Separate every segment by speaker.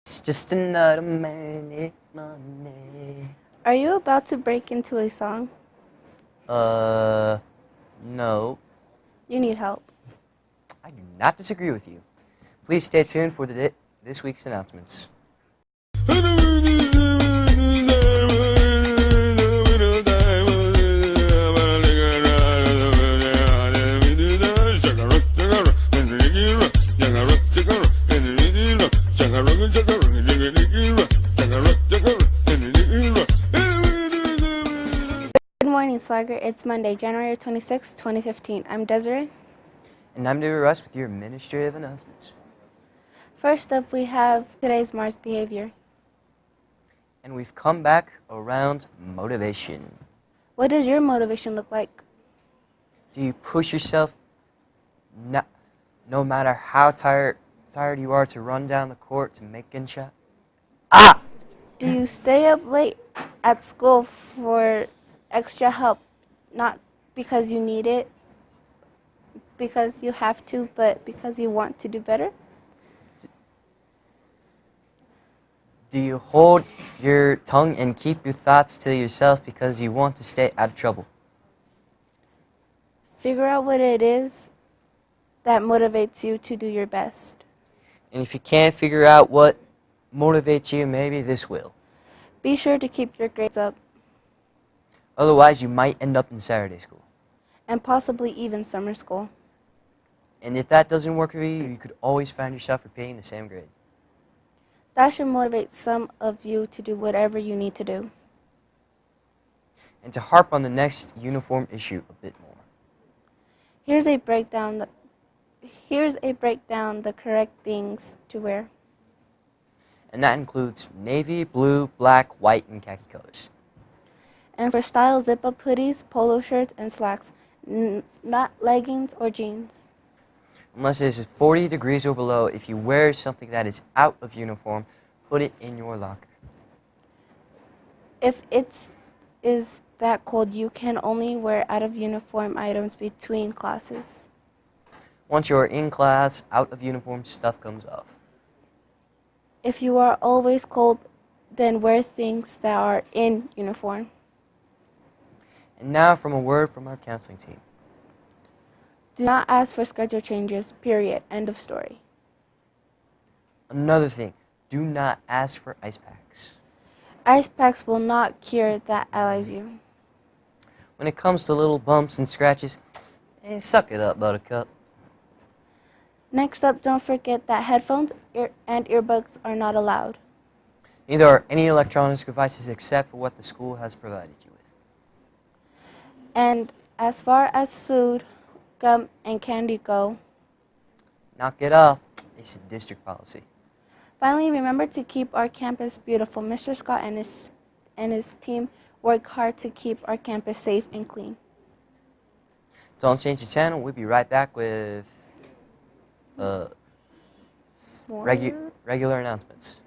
Speaker 1: It's just another manic Monday.
Speaker 2: Are you about to break into a song?
Speaker 1: No.
Speaker 2: You need help.
Speaker 1: I do not disagree with you. Please stay tuned for this week's announcements.
Speaker 2: Good morning, Swigert. It's Monday, January 26, 2015. I'm Desiree.
Speaker 1: And I'm David Russ with your administrative announcements.
Speaker 2: First up, we have today's Mars behavior.
Speaker 1: And we've come back around motivation.
Speaker 2: What does your motivation look like?
Speaker 1: Do you push yourself no matter how tired you are to run down the court to make a shot? Ah!
Speaker 2: Do you stay up late at school for extra help, not because you need it, because you have to, but because you want to do better?
Speaker 1: Do you hold your tongue and keep your thoughts to yourself because you want to stay out of trouble?
Speaker 2: Figure out what it is that motivates you to do your best.
Speaker 1: And if you can't figure out what motivates you, maybe this will.
Speaker 2: Be sure to keep your grades up,
Speaker 1: Otherwise, you might end up in Saturday school.
Speaker 2: and possibly even summer school.
Speaker 1: And if that doesn't work for you, you could always find yourself repeating the same grade.
Speaker 2: That should motivate some of you to do whatever you need to do.
Speaker 1: And to harp on the next uniform issue a bit more.
Speaker 2: Here's a breakdown the correct things to wear.
Speaker 1: And that includes navy, blue, black, white, and khaki colors.
Speaker 2: And for style, zip-up hoodies, polo shirts, and slacks, not leggings or jeans.
Speaker 1: Unless it is 40 degrees or below, if you wear something that is out of uniform, put it in your locker.
Speaker 2: If it is that cold, you can only wear out-of-uniform items between classes.
Speaker 1: Once you are in class, out of uniform stuff comes off.
Speaker 2: If you are always cold, then wear things that are in uniform.
Speaker 1: And now from a word from our counseling team.
Speaker 2: Do not ask for schedule changes, period. End of story.
Speaker 1: Another thing, do not ask for ice packs.
Speaker 2: Ice packs will not cure that ails you.
Speaker 1: When it comes to little bumps and scratches, suck it up, buttercup.
Speaker 2: Next up, don't forget that headphones and earbuds are not allowed.
Speaker 1: Neither are any electronic devices except for what the school has provided you with.
Speaker 2: And as far as food, gum, and candy go,
Speaker 1: knock it off. It's a district policy.
Speaker 2: Finally, remember to keep our campus beautiful. Mr. Scott and his team work hard to keep our campus safe and clean.
Speaker 1: Don't change the channel. We'll be right back with regular announcements.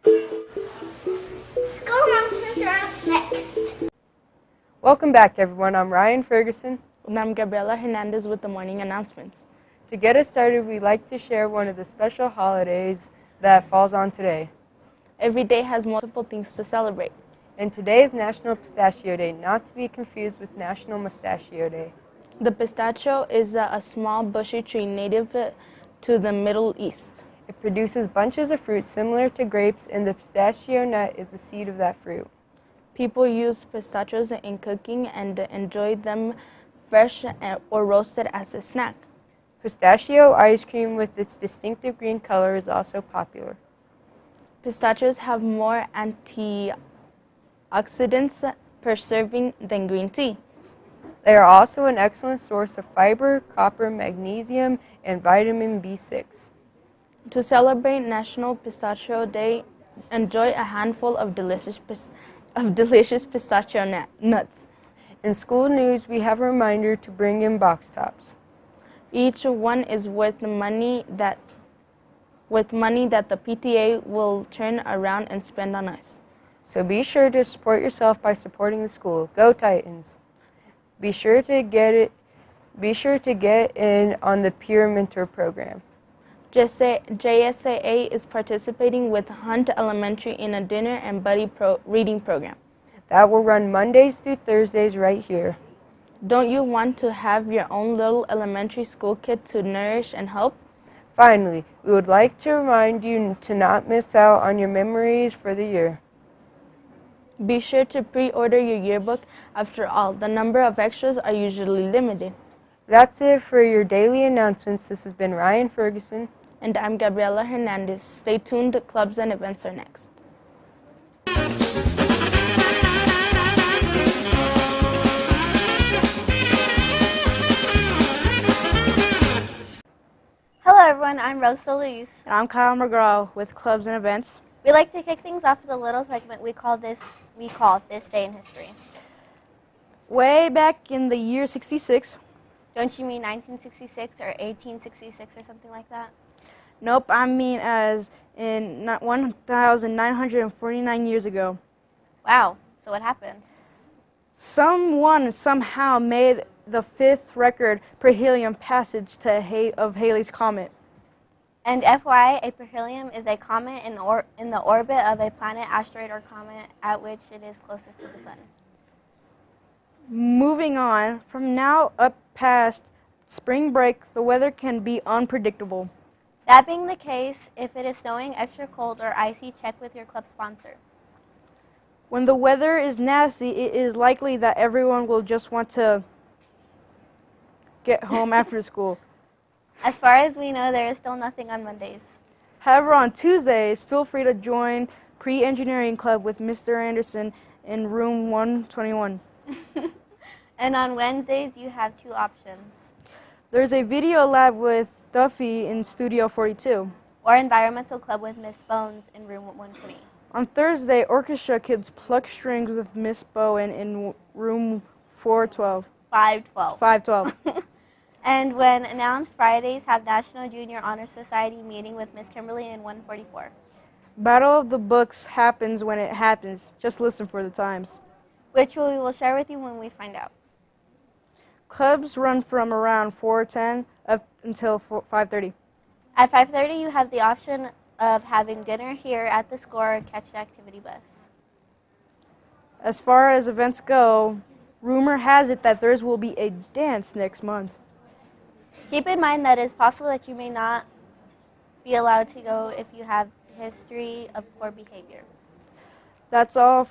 Speaker 3: School announcements are up next.
Speaker 4: Welcome back, everyone. I'm Ryan Ferguson.
Speaker 5: And I'm Gabriela Hernandez with the morning announcements.
Speaker 4: To get us started, we'd like to share one of the special holidays that falls on today.
Speaker 5: Every day has multiple things to celebrate.
Speaker 4: And today is National Pistachio Day, not to be confused with National Mustachio Day.
Speaker 5: The pistachio is a small bushy tree native to the Middle East.
Speaker 4: It produces bunches of fruit similar to grapes, and the pistachio nut is the seed of that fruit.
Speaker 5: People use pistachios in cooking and enjoy them fresh or roasted as a snack.
Speaker 4: Pistachio ice cream with its distinctive green color is also popular.
Speaker 5: Pistachios have more antioxidants per serving than green tea.
Speaker 4: They are also an excellent source of fiber, copper, magnesium, and vitamin B6.
Speaker 5: To celebrate National Pistachio Day, enjoy a handful of delicious pistachio nuts.
Speaker 4: In school news, we have a reminder to bring in box tops.
Speaker 5: Each one is worth money that the PTA will turn around and spend on us.
Speaker 4: So be sure to support yourself by supporting the school. Go Titans! Be sure to get in on the peer mentor program.
Speaker 5: JSAA is participating with Hunt Elementary in a dinner and buddy reading program.
Speaker 4: That will run Mondays through Thursdays right here.
Speaker 5: Don't you want to have your own little elementary school kid to nourish and help?
Speaker 4: Finally, we would like to remind you to not miss out on your memories for the year.
Speaker 5: Be sure to pre-order your yearbook. After all, the number of extras are usually limited.
Speaker 4: That's it for your daily announcements. This has been Ryan Ferguson.
Speaker 5: And I'm Gabriela Hernandez. Stay tuned, clubs and events are next.
Speaker 3: Hello everyone, I'm Rose Solis.
Speaker 6: I'm Kyle McGraw with Clubs and Events.
Speaker 3: We like to kick things off with a little segment we call This Day in History.
Speaker 6: Way back in the year 66.
Speaker 3: Don't you mean 1966 or 1866 or something like that?
Speaker 6: Nope, I mean as in 1,949 years ago.
Speaker 3: Wow, so what happened?
Speaker 6: Someone somehow made the 5th record perihelion passage of Halley's Comet.
Speaker 3: And FYI, a perihelion is a comet in the orbit of a planet, asteroid, or comet at which it is closest to the sun.
Speaker 6: Moving on, from now up past spring break, the weather can be unpredictable.
Speaker 3: That being the case, if it is snowing, extra cold, or icy, check with your club sponsor.
Speaker 6: When the weather is nasty, it is likely that everyone will just want to get home after school.
Speaker 3: As far as we know, there is still nothing on Mondays.
Speaker 6: However, on Tuesdays, feel free to join Pre-Engineering Club with Mr. Anderson in room 121.
Speaker 3: And on Wednesdays, you have two options.
Speaker 6: There's a video lab with Duffy in Studio 42.
Speaker 3: Or Environmental Club with Miss Bones in room 120.
Speaker 6: On Thursday, Orchestra Kids pluck strings with Miss Bowen in room 412.
Speaker 3: 512.
Speaker 6: 512.
Speaker 3: And when announced, Fridays have National Junior Honor Society meeting with Miss Kimberly in 144.
Speaker 6: Battle of the Books happens when it happens. Just listen for the times.
Speaker 3: Which we will share with you when we find out.
Speaker 6: Clubs run from around 4:10 up until 5:30.
Speaker 3: At 5:30, you have the option of having dinner here at the Score or catch the activity bus.
Speaker 6: As far as events go, rumor has it that there will be a dance next month.
Speaker 3: Keep in mind that it is possible that you may not be allowed to go if you have history of poor behavior.
Speaker 6: That's all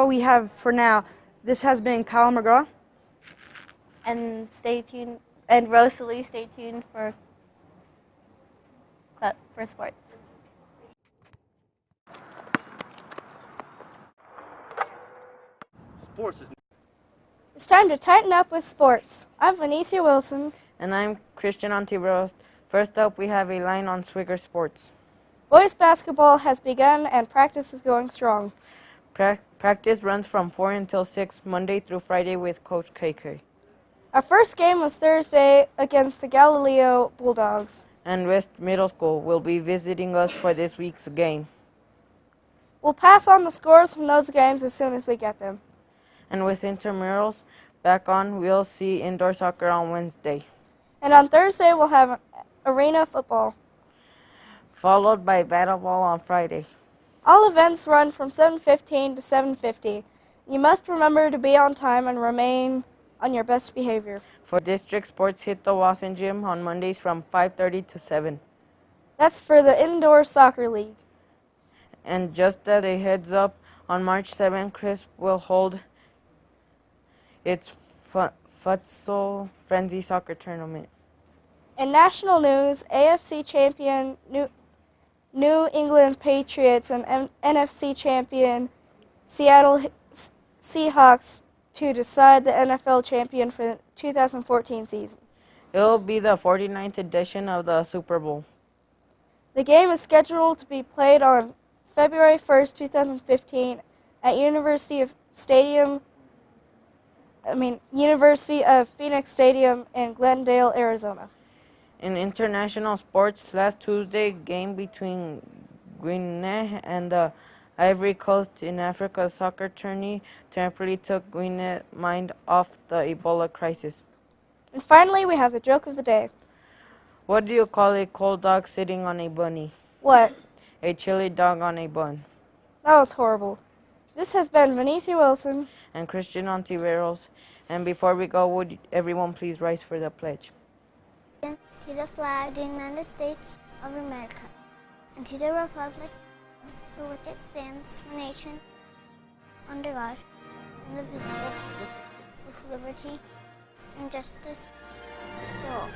Speaker 6: we have for now. This has been Kyle McGraw.
Speaker 3: And stay tuned, and Rosalie, stay tuned for sports.
Speaker 7: It's time to tighten up with sports. I'm Vanicia Wilson.
Speaker 8: And I'm Christian Ontiveros. First up, we have a line on Swigert Sports.
Speaker 7: Boys basketball has begun and practice is going strong.
Speaker 8: Practice runs from 4 until 6, Monday through Friday with Coach KK.
Speaker 7: Our first game was Thursday against the Galileo Bulldogs.
Speaker 8: And West Middle School will be visiting us for this week's game.
Speaker 7: We'll pass on the scores from those games as soon as we get them.
Speaker 8: And with intramurals back on, we'll see indoor soccer on Wednesday.
Speaker 7: And on Thursday, we'll have arena football.
Speaker 8: Followed by battle ball on Friday.
Speaker 7: All events run from 7:15 to 7:50. You must remember to be on time and remain on your best behavior.
Speaker 8: For district sports, hit the Wasson Gym on Mondays from 5:30 to 7.
Speaker 7: That's for the indoor soccer league.
Speaker 8: And just as a heads up, on March 7th, Crisp will hold its futsal frenzy soccer tournament.
Speaker 7: In national news, AFC champion New England Patriots and NFC champion Seattle Seahawks to decide the NFL champion for the 2014 season.
Speaker 8: It will be the 49th edition of the Super Bowl.
Speaker 7: The game is scheduled to be played on February 1st, 2015 at University of Phoenix Stadium in Glendale, Arizona.
Speaker 8: In international sports, last Tuesday, game between Guinea and the Ivory Coast in Africa's soccer tourney temporarily took Guinea's mind off the Ebola crisis.
Speaker 7: And finally, we have the joke of the day.
Speaker 8: What do you call a cold dog sitting on a bunny?
Speaker 7: What?
Speaker 8: A chili dog on a bun.
Speaker 7: That was horrible. This has been Venicia Wilson.
Speaker 8: And Christian Ontiveros. And before we go, would everyone please rise for the pledge?
Speaker 9: To the flag of the United States of America, and to the republic for which it stands, one nation, under God, indivisible, with liberty and justice for all.